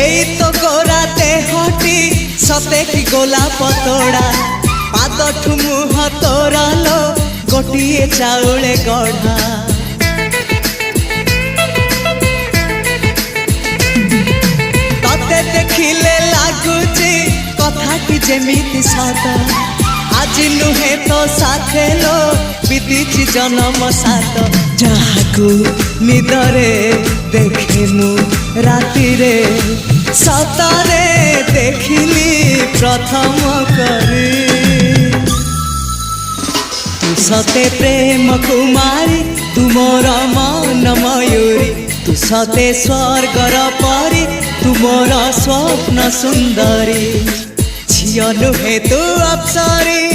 एई तो गोरा देहटी सते कि गोलाप तोड़ा पाद मुह तोरा लो गोटिए चाउले गढ़ा तते देखिले लागुची कथाटी जेमिति सत आज नुहे तो साथे लो बीतीची जन्म सात जहाकू निदरे देखे मु राति रे सतरे देखिली प्रथम करी तू सते प्रेम कुमारी तू मोर मन मयूरी तू सते स्वर्गर परी तू मोर स्वप्न सुंदरी झियो नुहे तू अप्सरी।